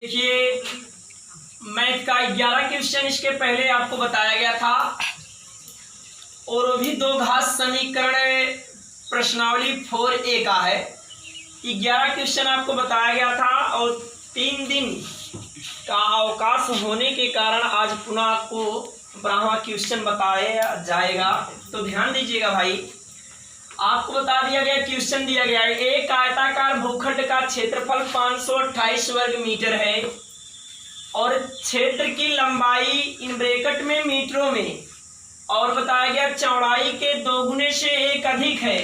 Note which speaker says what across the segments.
Speaker 1: देखिए, मैथ का 11 क्वेश्चन इसके पहले आपको बताया गया था और वो भी दो घात समीकरण प्रश्नावली 4A का है। 11 क्वेश्चन आपको बताया गया था और 3 दिन का अवकाश होने के कारण आज पुनः आपको 12वां क्वेश्चन बताया जाएगा। तो ध्यान दीजिएगा भाई, आपको बता दिया गया, क्वेश्चन दिया गया है, एक आयताकार भूखंड का क्षेत्रफल 528 वर्ग मीटर है और क्षेत्र की लंबाई इन ब्रैकेट में मीटरों में और बताया गया चौड़ाई के दोगुने से एक अधिक है।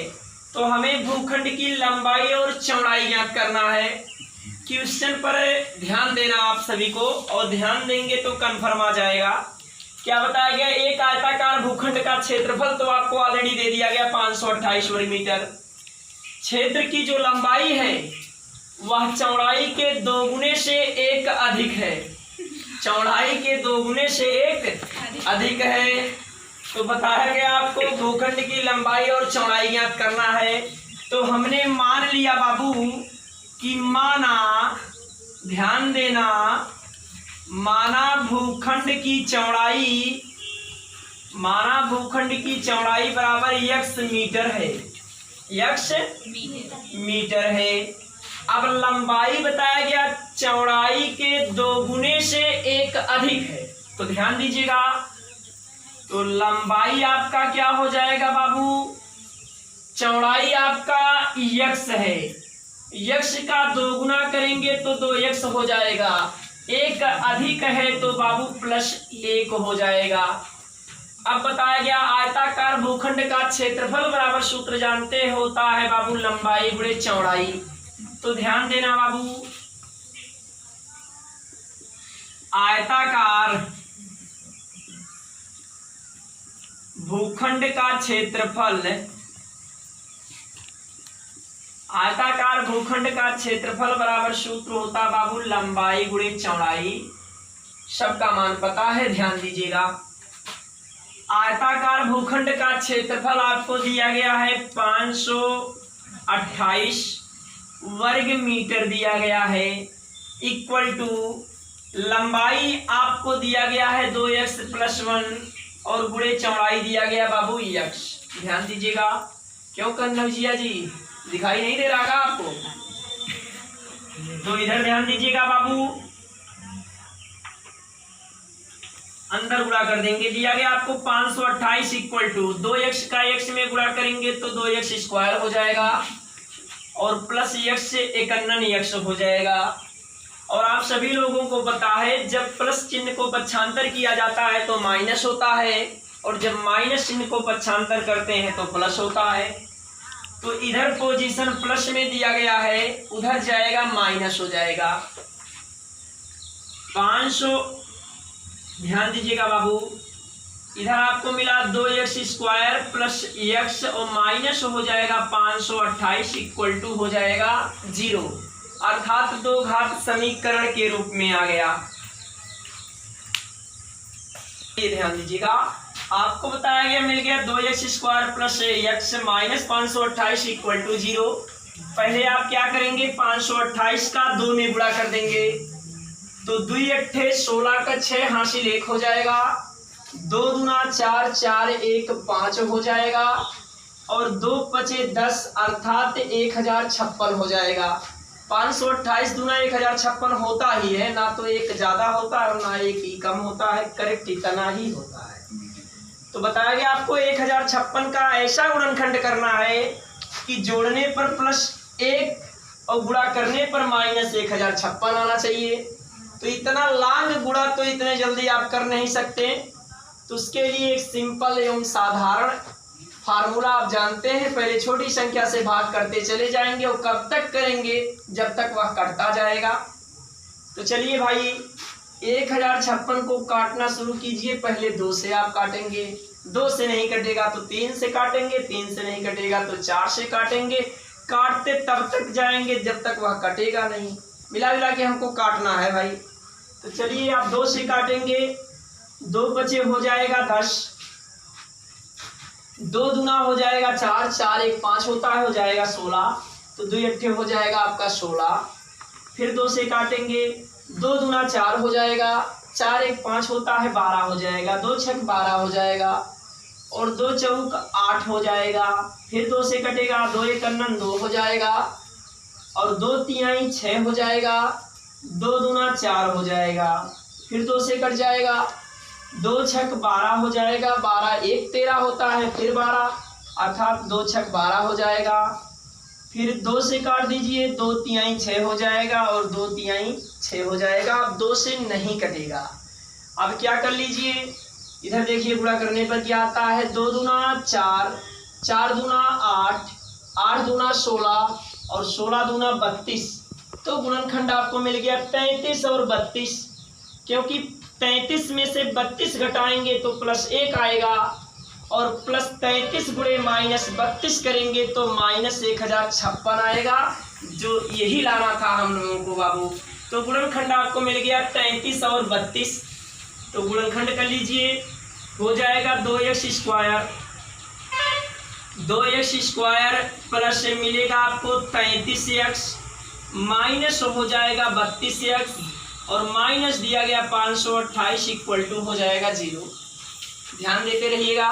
Speaker 1: तो हमें भूखंड की लंबाई और चौड़ाई ज्ञात करना है। क्वेश्चन पर ध्यान देना आप सभी को, और ध्यान देंगे तो कन्फर्म आ जाएगा। क्या बताया गया, एक आयताकार भूखंड का क्षेत्रफल तो आपको ऑलरेडी दे दिया गया 528 वर्ग मीटर। क्षेत्र की जो लंबाई है वह चौड़ाई के दोगुने से एक अधिक है, चौड़ाई के दोगुने से एक अधिक है। तो बताया गया आपको भूखंड की लंबाई और चौड़ाई ज्ञात करना है। तो हमने मान लिया बाबू कि माना, ध्यान देना, माना भूखंड की चौड़ाई बराबर x मीटर है, x मीटर है। अब लंबाई बताया गया चौड़ाई के दोगुने से एक अधिक है। तो ध्यान दीजिएगा, तो लंबाई आपका क्या हो जाएगा बाबू, चौड़ाई आपका x है, x का दोगुना करेंगे तो 2x हो जाएगा, एक अधिक है तो बाबू +1 हो जाएगा। अब बताया गया आयताकार भूखंड का क्षेत्रफल बराबर, सूत्र जानते होता है बाबू, लंबाई गुणे चौड़ाई। तो ध्यान देना बाबू, आयताकार भूखंड का क्षेत्रफल, आयताकार भूखंड का क्षेत्रफल बराबर सूत्र होता बाबू लंबाई गुणे चौड़ाई। सबका मान पता है, ध्यान दीजिएगा। आयताकार भूखंड का क्षेत्रफल आपको दिया गया है 528 वर्ग मीटर दिया गया है, इक्वल टू लंबाई आपको दिया गया है 2x + 1 और गुणे चौड़ाई दिया गया बाबू x। ध्यान दीजिएगा, क्यों कन्नौजिया जी दिखाई नहीं दे रहा का आपको? तो इधर ध्यान दीजिएगा बाबू, अंदर गुणा कर देंगे। दिया गया आपको 528 इक्वल टू 2x का x में गुणा करेंगे तो 2x² हो जाएगा और +x से 51x हो जाएगा। और आप सभी लोगों को पता है, जब प्लस चिन्ह को पक्षांतर किया जाता है तो माइनस होता है और जब माइनस चिन्ह को पक्षांतर करते हैं तो प्लस होता है। तो इधर पोजीशन प्लस में दिया गया है, उधर जाएगा माइनस हो जाएगा। 500, ध्यान दीजिएगा बाबू, इधर आपको मिला 2x² + x और माइनस हो जाएगा 528 इक्वल टू हो जाएगा 0, अर्थात दो घात समीकरण के रूप में आ गया। ये ध्यान दीजिएगा, आपको बताया गया, मिल गया 2x² + x minus 528 equal to 0। पहले आप क्या करेंगे, 528 का 2 में गुणा कर देंगे तो 2 × 16 का 6 हासिल 1 हो जाएगा, 2 दूना 4, 4 1 5 हो जाएगा और 2 × 10 अर्थात 1056 हो जाएगा। 528 दूना 1056 होता ही है, ना तो एक ज्यादा होता है और ना एक ही कम होता है, करेक्ट इतना ही होता है। तो बताया गया आपको 1056 का ऐसा गुणनखंड करना है कि जोड़ने पर +1 और गुणा करने पर -1056 आना चाहिए। तो इतना लांग गुणा तो इतने जल्दी आप कर नहीं सकते, तो उसके लिए एक सिंपल एवं साधारण फार्मूला आप जानते हैं। पहले छोटी संख्या से भाग करते चले जाएंगे और कब तक करेंगे, जब तक वह कटता जाएगा। तो चलिए भाई, 1056 को काटना शुरू कीजिए। पहले 2 से आप काटेंगे, 2 से नहीं कटेगा तो 3 से काटेंगे, 3 से नहीं कटेगा तो 4 से काटेंगे। काटते तब तक जाएंगे जब तक वह कटेगा नहीं। मिला मिला के हमको काटना है भाई। तो चलिए आप 2 से काटेंगे, 2 बचे हो जाएगा 10, 2 दूना हो जाएगा 4, 4 1 5 होता है, हो जाएगा 16। तो 2 अट्ठे हो जाएगा आपका 16। फिर 2 से काटेंगे, 2 दूना 4 हो जाएगा, 4 1 5 होता है 12 हो जाएगा, 2 छक 12 हो जाएगा और 2 चौक 8 हो जाएगा। फिर 2 से कटेगा, 2 एक अन्नन 2 हो जाएगा और 2 तिहाई 6 हो जाएगा, 2 दूना 4 हो जाएगा। फिर 2 से कट जाएगा, 2 छक 12 हो जाएगा, 12 एक 13 होता है, फिर 12 अर्थात 2 छक 12 हो जाएगा। फिर 2 से काट दीजिए, 2 तिहाई 6 हो जाएगा और 2 तिहाई 6 हो जाएगा। अब 2 से नहीं कटेगा। अब क्या कर लीजिए, इधर देखिए गुणा करने पर क्या आता है, 2 दूना 4, 4 दूना 8, 8 दूना 16 और 16 दूना 32। तो गुणनखंड आपको मिल गया 33 और 32, क्योंकि 33 में से 32 घटाएंगे तो +1 आएगा और +33 गुणे -32 करेंगे तो -1056 आएगा, जो यही लाना था हम लोगों को बाबू। तो गुणनखंड आपको मिल गया 33 और 32। तो गुणनखंड कर लीजिए, हो जाएगा 2x² 2x² प्लस मिलेगा आपको 33x माइनस हो जाएगा 32x और माइनस दिया गया 528 इक्वल टू हो जाएगा 0। ध्यान देते रहिएगा।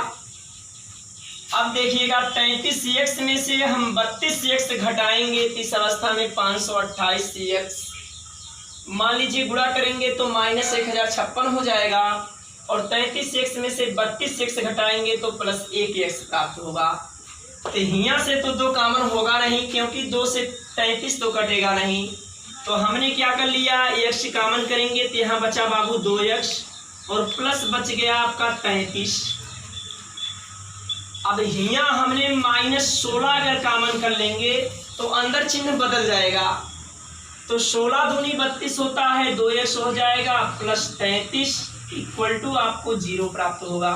Speaker 1: अब देखिएगा 33x में से हम 32x घटाएंगे तो इस अवस्था में 528x मान लीजिए गुणा करेंगे तो -1056 हो जाएगा और 33x में से 32x घटाएंगे तो +1x प्राप्त होगा। तो यहाँ से तो 2 कॉमन होगा नहीं, क्योंकि 2 से 33 तो कटेगा नहीं। तो हमने क्या कर लिया, x कॉमन करेंगे तो यहाँ बचा बाबू 2x और प्लस बच गया आपका 33। अब यहाँ हमने -16 अगर कॉमन कर लेंगे तो अंदर चिन्ह बदल जाएगा। तो 16 दूनी 32 होता है, 2x हो जाएगा +33 इक्वल टू आपको 0 प्राप्त होगा।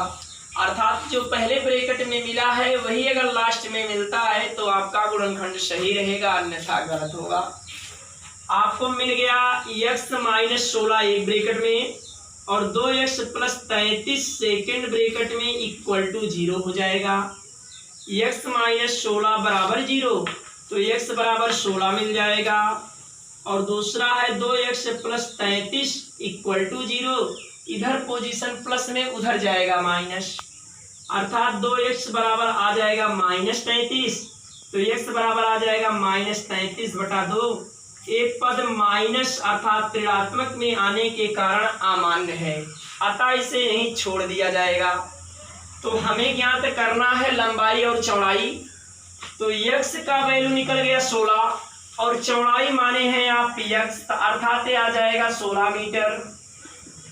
Speaker 1: अर्थात जो पहले ब्रैकेट में मिला है वही अगर लास्ट में मिलता है तो आपका गुणनखंड सही रहेगा, अन्यथा गलत होगा। आपको मिल गया x -16 एक ब्रैकेट में और 2x + 33 सेकेंड ब्रैकेट में इक्वल टू 0 हो जाएगा। x -16 बराबर 0, तो x बराबर 16 मिल जाएगा। और दूसरा है 2x + 33 इक्वल टू 0, इधर पोजीशन प्लस में उधर जाएगा माइनस, अर्थात 2x बराबर आ जाएगा -33, तो x बराबर आ जाएगा -33/2। एक पद माइनस अर्थात ऋणात्मक में आने के कारण अमान्य है, अतः इसे यहीं छोड़ दिया जाएगा। तो हमें ज्ञात करना है लंबाई और चौड़ाई। तो x का वैल्यू निकल गया 16 और चौड़ाई माने हैं आप x, अर्थात आ जाएगा 16 मीटर।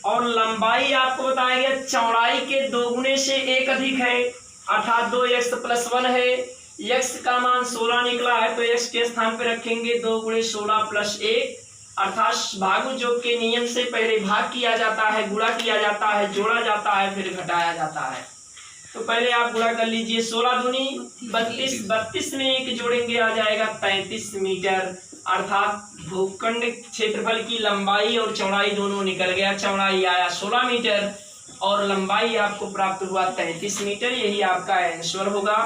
Speaker 1: और लंबाई आपको बताया गया चौड़ाई के 2 गुने से 1 अधिक है, अर्थात 2x + 1 है। x का मान 16 निकला है तो x के स्थान पे रखेंगे 2 गुणे 16 + 1, अर्थात भागु योग के नियम से पहले भाग किया जाता है, गुणा किया जाता है, जोड़ा जाता है, फिर घटाया जाता है। तो पहले आप गुणा कर लीजिए, 16 दूनी 32, 32 में 1 जोड़ेंगे आ जाएगा 33 मीटर, अर्थात भूखंड क्षेत्रफल की लंबाई और चौड़ाई दोनों निकल गया। चौड़ाई आया 16 मीटर और लंबाई आपको प्राप्त हुआ 33 मीटर, यही आपका आंसर होगा।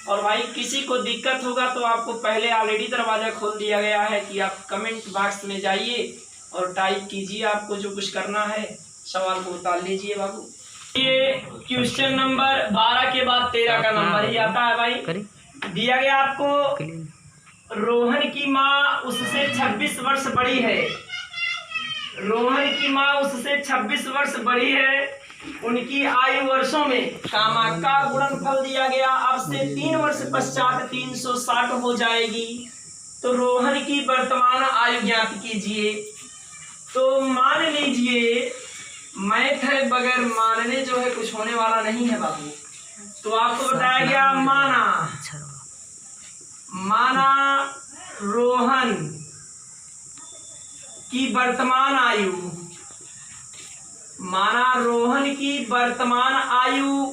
Speaker 1: और भाई किसी को दिक्कत होगा तो आपको पहले ऑलरेडी दरवाजा खोल दिया गया है कि आप कमेंट बॉक्स में जाइए और टाइप कीजिए, आपको जो कुछ करना है सवाल को उतार लीजिए बाबू। ये क्वेश्चन नंबर 12 के बाद 13 का नंबर ही आता है भाई। दिया गया आपको रोहन की माँ उससे 26 वर्ष बड़ी है, रोहन की माँ उससे 26 वर्ष बड़ी है, उनकी आयु वर्षों में कामा का गुणनफल दिया गया। अब से 3 वर्ष पश्चात 360 हो जाएगी। तो रोहन की वर्तमान आयु ज्ञात कीजिए। तो मान लीजिए मैथ है, बगैर मानने जो है कुछ होने वाला नहीं है बाबू। तो आपको बताया गया माना रोहन की वर्तमान आयु, माना रोहन की वर्तमान आयु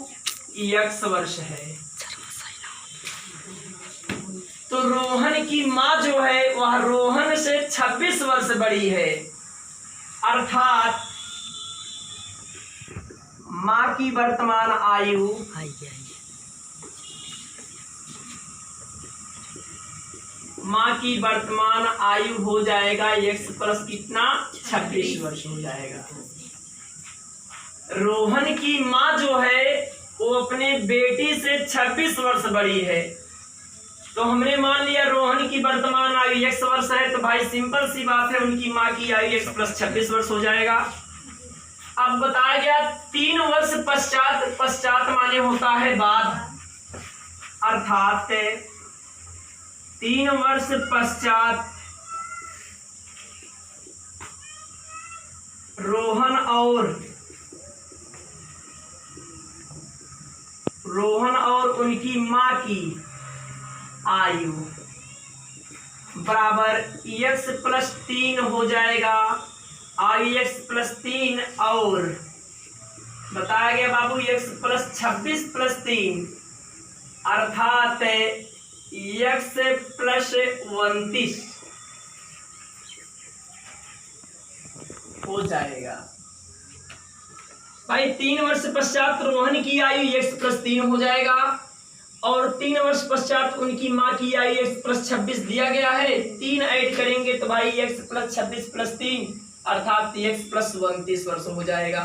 Speaker 1: x वर्ष है। तो रोहन की माँ जो है वह रोहन से 26 वर्ष बड़ी है, अर्थात माँ की वर्तमान आयु माँ की वर्तमान आयु हो जाएगा x प्लस कितना 26 वर्ष हो जाएगा। रोहन की माँ जो है वो अपने बेटी से 26 वर्ष बड़ी है, तो हमने मान लिया रोहन की वर्तमान आयु x वर्ष है, तो भाई सिंपल सी बात है उनकी माँ की आयु x प्लस 26 वर्ष हो जाएगा। अब बताया गया 3 वर्ष पश्चात माने होता है बाद, अर्थात 3 वर्ष पश्चात रोहन और उनकी माँ की आयु बराबर x प्लस 3 हो जाएगा। आयु x प्लस 3 और बताया गया बाबू x प्लस 26 प्लस 3 अर्थात x प्लस 29 हो जाएगा। भाई 3 वर्ष पश्चात रोहन की आयु x प्लस 3 हो जाएगा और 3 वर्ष पश्चात उनकी माँ की आयु x प्लस 26 दिया गया है। 3 ऐड करेंगे तो भाई x प्लस 26 प्लस 3 अर्थात x प्लस 29 वर्ष हो जाएगा।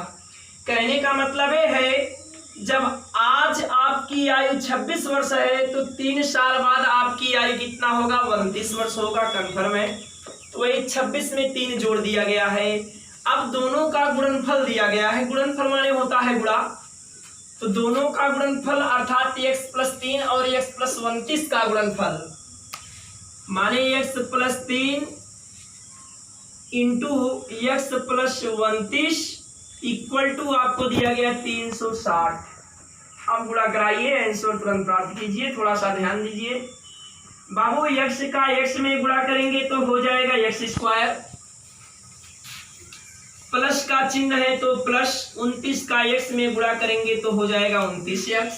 Speaker 1: कहने का मतलब ये है जब आज आपकी आयु 26 वर्ष है तो 3 साल बाद आपकी आयु कितना होगा 29 वर्ष होगा, कंफर्म है। तो वही 26 में 3 जोड़ दिया गया है। अब दोनों का गुणनफल दिया गया है, गुणनफल माने होता है गुणा, तो दोनों का गुणनफल अर्थात x प्लस 3 और x प्लस 29 का गुणनफल माने x plus 3 into x plus 29 equal to आपको दिया गया 360। अब गुणा कराइए, आंसर तुरंत प्राप्त कीजिए। थोड़ा सा ध्यान दीजिए बाबू, x का x में गुणा करेंगे तो हो जाएगा x स्क्वायर, प्लस का चिन्ह है तो प्लस, 29 का x में गुणा करेंगे तो हो जाएगा 29x,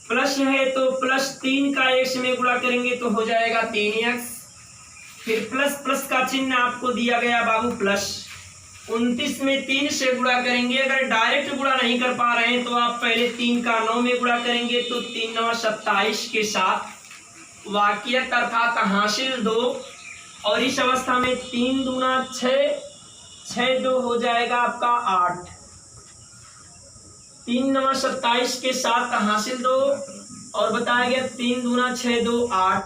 Speaker 1: प्लस है तो प्लस 3 का x में गुणा करेंगे तो हो जाएगा 3x, फिर प्लस प्लस का चिन्ह आपको दिया गया बाबू प्लस, 29 में 3 से गुणा करेंगे। अगर डायरेक्ट गुणा नहीं कर पा रहे हैं तो आप पहले 3 का 9 में गुणा करेंगे तो 3 9 27 के साथ वाकियत अर्थात हासिल 2, और इस अवस्था में 3 दूना 6, 6 2 हो जाएगा आपका 8, 3 9 27 के साथ हासिल 2 और बताया गया 3 दूना 6 2 8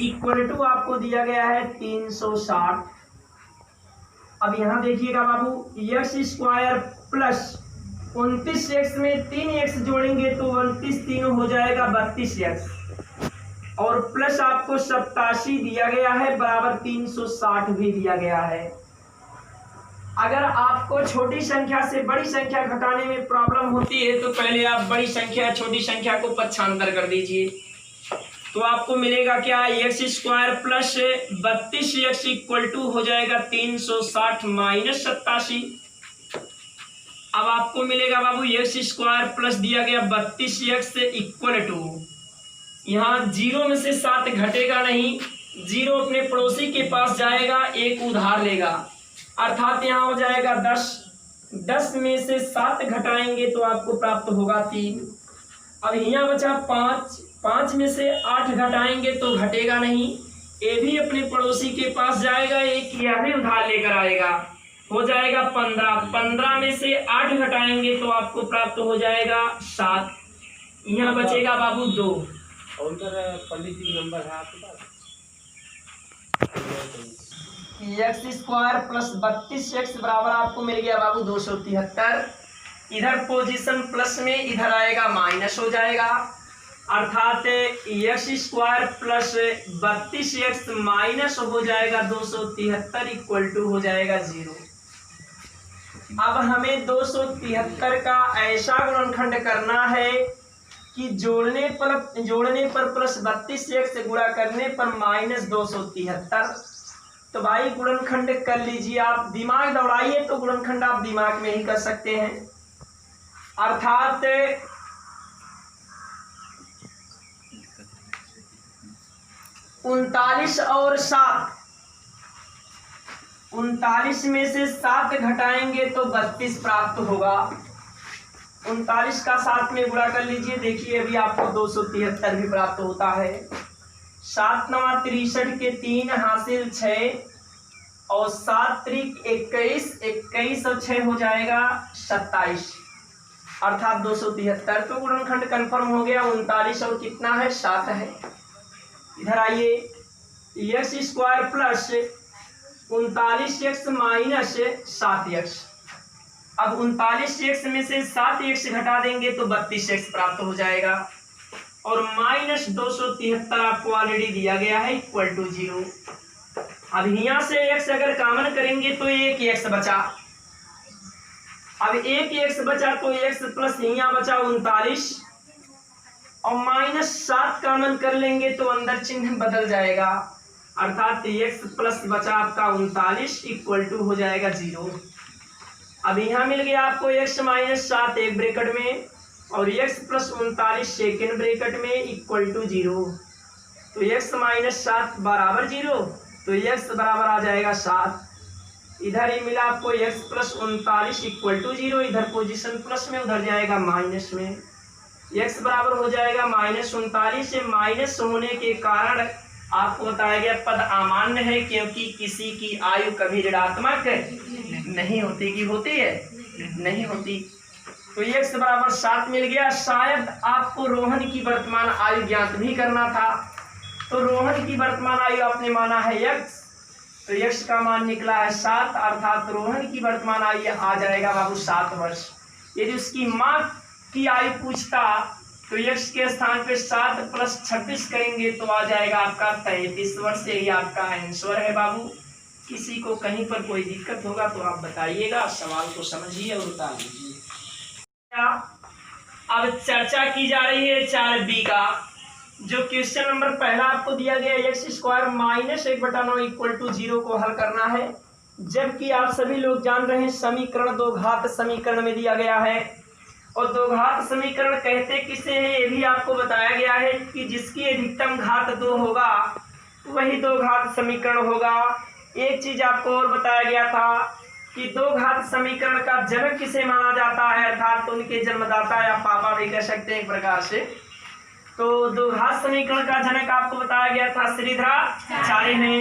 Speaker 1: इक्वल टू आपको दिया गया है 360। अब यहाँ देखिएगा बाबू, x स्क्वायर प्लस 29x में 3x जोड़ेंगे तो 29 3 हो जाएगा 32x, और प्लस आपको 87 दिया गया है बराबर 360 भी दिया गया है। अगर आपको छोटी संख्या से बड़ी संख्या घटाने में प्रॉब्लम होती है तो पहले आप बड़ी संख्या छोटी संख्या को पक्षांतर कर दीजिए, तो आपको मिलेगा क्या, x square plus 32x equal to हो जाएगा 360 माइनस 87। अब आपको मिलेगा बाबू x स्क्वायर प्लस दिया गया 32x इक्वल टू, यहाँ 0 में से 7 घटेगा नहीं, 0 अपने पड़ोसी के पास जाएगा, 1 उधार लेगा, अर्थात यहाँ हो जाएगा 10, 10 में से 7 घटाएंगे तो आपको प्राप्त होगा 3। अब यहाँ बचा 5, 5 में से 8 घटाएंगे तो घटेगा नहीं, ये भी अपने पड़ोसी के पास जाएगा, 1 यह भी उधार लेकर आएगा, हो जाएगा 15, 15 में से 8 घटाएंगे तो आपको प्राप्त हो जाएगा 7, यहाँ बचेगा बाबू 2।
Speaker 2: और उधर पंडित जी नंबर है आपके पास?
Speaker 1: x स्क्वायर प्लस 32x बराबर आपको मिल गया बाबू 273। इधर पोजीशन प्लस में इधर आएगा माइनस हो जाएगा, अर्थात x square plus 32x minus हो जाएगा 273 इक्वल टू हो जाएगा 0। अब हमें 273 का ऐसा गुणनखंड करना है कि जोड़ने पर प्लस 32x गुणा करने पर माइनस 273। तो भाई गुणनखंड कर लीजिए, आप दिमाग दौड़ाइए तो गुणनखंड आप दिमाग में ही कर सकते हैं, अर्थात 39 और 7, 39 में से 7 घटाएंगे तो 32 प्राप्त होगा। 39 का 7 में गुणा कर लीजिए, देखिए अभी आपको 273 भी प्राप्त होता है। 7 9 63 के 3 हासिल 6 और 7 त्रिक 21, 21 और 6 हो जाएगा 27 अर्थात 273। तो गुणनखंड कंफर्म हो गया। 39 और कितना है 7 है। इधर आइए, x square plus 39x minus 7x। अब 39x में से 7x घटा देंगे तो 32x प्राप्त हो जाएगा और माइनस 273 आपको ऑलरेडी दिया गया है इक्वल टू 0। अब यहाँ से x अगर कॉमन करेंगे तो एक x बचा। अब एक x बचा तो x प्लस यहाँ बचा 39 और माइनस 7 कॉमन कर लेंगे तो अंदर चिन्ह बदल जाएगा अर्थात x प्लस बचा आपका 39 इक्वल टू हो जाएगा 0। अब यहाँ मिल गया आपको x माइनस 7 एक ब्रैकेट में और x प्लस 39 सेकेंड ब्रैकेट में इक्वल टू 0। तो x माइनस 7 बराबर 0, तो x बराबर आ जाएगा 7। इधर ही मिला आपको x प्लस 39 इक्वल टू 0, इधर पोजीशन प्लस में उधर जाएगा माइनस में। x बराबर हो जाएगा माइनस 39 से माइनस होने के कारण आपको बताया गया पद अमान्य है क्योंकि किसी की आयु कभी ऋणात्मक नहीं होती। की होती है? नहीं होती। तो x बराबर 7 मिल गया। शायद आपको रोहन की वर्तमान आयु ज्ञात भी करना था, तो रोहन की वर्तमान आयु आपने माना है x, तो x का मान निकला है 7 अर्थात रोहन की वर्तमान आयु आ जाएगा बाबू 7 वर्ष। यदि उसकी माँ की आयु पूछता तो x के स्थान पे 7 प्लस 26 करेंगे तो आ जाएगा आपका 33 वर्ष। यही आपका आंसर है बाबू। किसी को कहीं पर कोई दिक्कत होगा तो आप बताइएगा, सवाल को समझिए और उतार लीजिए। अब चर्चा की जा रही है 4b का, जो क्वेश्चन नंबर पहला आपको दिया गया x square minus 1/9 equal to 0 को हल करना है। जबकि आप सभी लोग जान रहे हैं समीकरण दो घात समीकरण में दिया गया है और दो घात समीकरण कहते किसे हैं ये भी आपको बताया गया है कि जिसकी अधिकतम घात 2 होगा वही दो घात समीकरण होगा। एक चीज आपको और बताया गया था कि दो घात समीकरण का जनक किसे माना जाता है अर्थात तो उनके जन्मदाता या पापा भी कह सकते हैं एक प्रकार से। तो दो घात समीकरण का जनक आपको बताया गया था श्रीधराचार्य ने,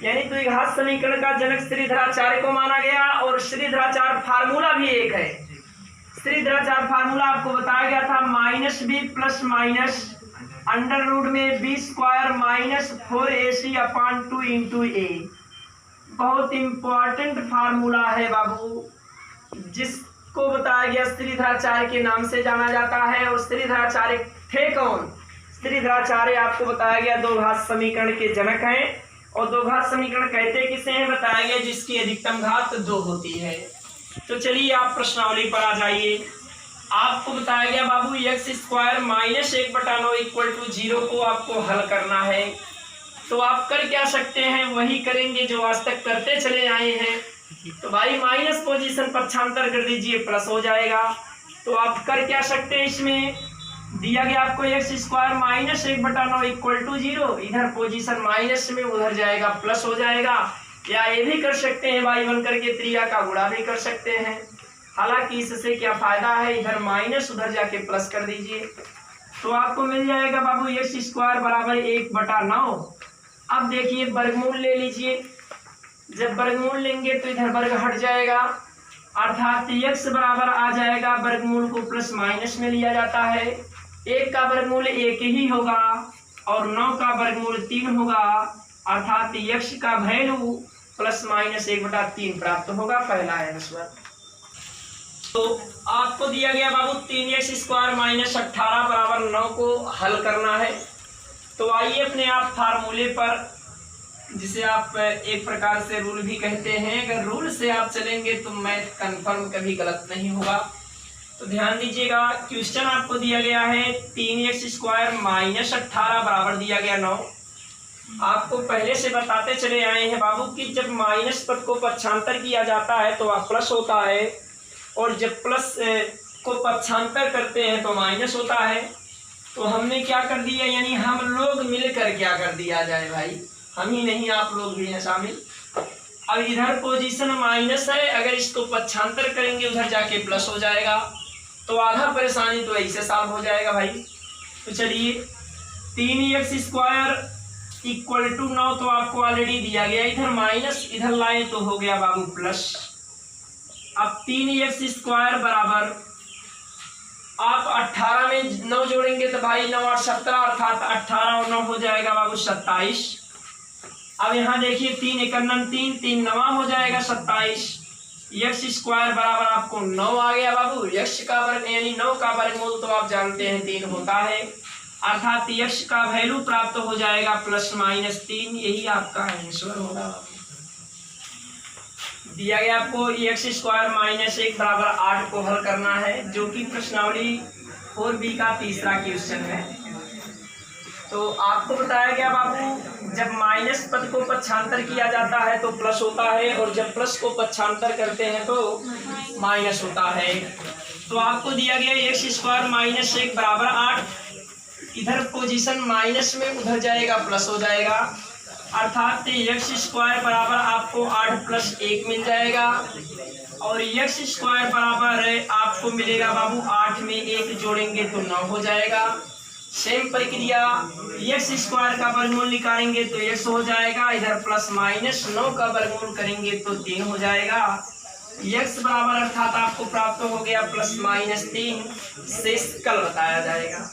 Speaker 1: यानी द्विघात समीकरण का जनक श्रीधराचार्य को माना गया और श्रीधराचार्य फार्मूला भी एक है। श्रीधराचार्य फार्मूला आपको बताया गया था minus B plus minus under root में B square minus 4ac upon 2 into A. बहुत इंपॉर्टेंट फार्मूला है बाबू, जिसको बताया गया श्रीधराचार्य के नाम से जाना जाता है। और श्रीधराचार्य थे कौन? श्रीधराचार्य आपको बताया गया दो घात समीकरण के जनक हैं और दो घात समीकरण कहते किसे हैं बताया गया जिसकी अधिकतम घात 2 होती है। तो चलिए आप प्रश्नावली पर आ जाइए। आपको बताया गया बाबू X square minus 1/9 equal to 0 को आपको हल करना है। तो आप कर क्या सकते हैं, वही करेंगे जो आज तक करते चले आए हैं। तो भाई माइनस पोजीशन पक्षांतर कर दीजिए, प्लस हो जाएगा। तो आप कर क्या सकते हैं, इसमें दिया गया आपको x square minus 1/9 equal to 0, इधर पोजीशन माइनस में उधर जाएगा प्लस हो जाएगा। या ये भी कर सकते हैं भाई बन करके त्रिया का गुणा भी कर सकते हैं। हालांकि इससे क्या फायदा है, इधर माइनस उधर जाके प्लस कर दीजिए तो आपको मिल जाएगा बाबू एक्स स्क्वायर बराबर 1/9। अब देखिए वर्गमूल ले लीजिए, जब वर्गमूल लेंगे तो इधर वर्ग हट जाएगा अर्थात x बराबर आ जाएगा, वर्गमूल को प्लस माइनस में लिया जाता है। 1 का वर्गमूल 1 ही होगा और 9 का वर्गमूल 3 होगा अर्थात x का वैल्यू प्लस माइनस 1/3 प्राप्त होगा। पहला आंसर। तो आपको दिया गया बाबू 3x स्क्वायर माइनस 18 बराबर 9 को हल करना है। तो आइए अपने आप फार्मूले पर, जिसे आप एक प्रकार से रूल भी कहते हैं, अगर रूल से आप चलेंगे तो मैथ कंफर्म कभी गलत नहीं होगा। तो ध्यान दीजिएगा, क्वेश्चन आपको दिया गया है 3x स्क्वायर माइनस 18 बराबर दिया गया 9। आपको पहले से बताते चले आए हैं बाबू कि जब माइनस पद को पक्षांतर किया जाता है तो वह प्लस होता है और जब प्लस को पक्षांतर करते हैं तो माइनस होता है। तो हमने क्या कर दिया, यानी हम लोग मिलकर क्या कर दिया जाए भाई, हम ही नहीं आप लोग भी हैं शामिल। अब इधर पोजीशन माइनस है, अगर इसको पक्षांतर करेंगे उधर जाके प्लस हो जाएगा तो आधा परेशानी तो ऐसे सॉल्व हो जाएगा भाई। तो चलिए 3x² इक्वल टू 9 तो आपको ऑलरेडी दिया गया, इधर माइनस इधर लाए तो हो गया बाबू प्लस। अब 3x² बराबर आप 18 में 9 जोड़ेंगे तो भाई 9 और 17 अर्थात 18 और 9 हो जाएगा बाबू 27। अब यहाँ देखिए 3 एकन्नम 3 3 9 हो जाएगा 27। x² बराबर आपको 9 आ गया बाबू। x का वर्ग यानी 9 का वर्गमूल तो आप जानते हैं 3 होता है, अर्थात x का वैल्यू प्राप्त हो जाएगा ±3। यही आपका आंसर होगा। दिया गया आपको x² -1 बराबर 8 को हल करना है, जो कि प्रश्नावली 4B का तीसरा क्वेश्चन है। तो आपको बताया गया बाबू जब माइनस पद को पक्षांतर किया जाता है तो प्लस होता है, और जब प्लस को पक्षांतर करते हैं तो माइनस होता है। तो आपको दिया गया x² -1 बराबर 8, इधर पोजीशन माइनस में उधर जाएगा प्लस हो जाएगा, अर्थात x² बराबर आपको 8 + 1 मिल जाएगा, और x² बराबर आपको मिलेगा बाबू 8 में 1 जोड़ेंगे तो 9 हो जाएगा। सेम प्रक्रिया x² का वर्गमूल निकालेंगे तो x हो जाएगा, इधर ±9 का वर्गमूल करेंगे तो 3 हो जाएगा। x बराबर अर्थात आपको प्राप्त हो गया ±3। शेष कल बताया जाएगा।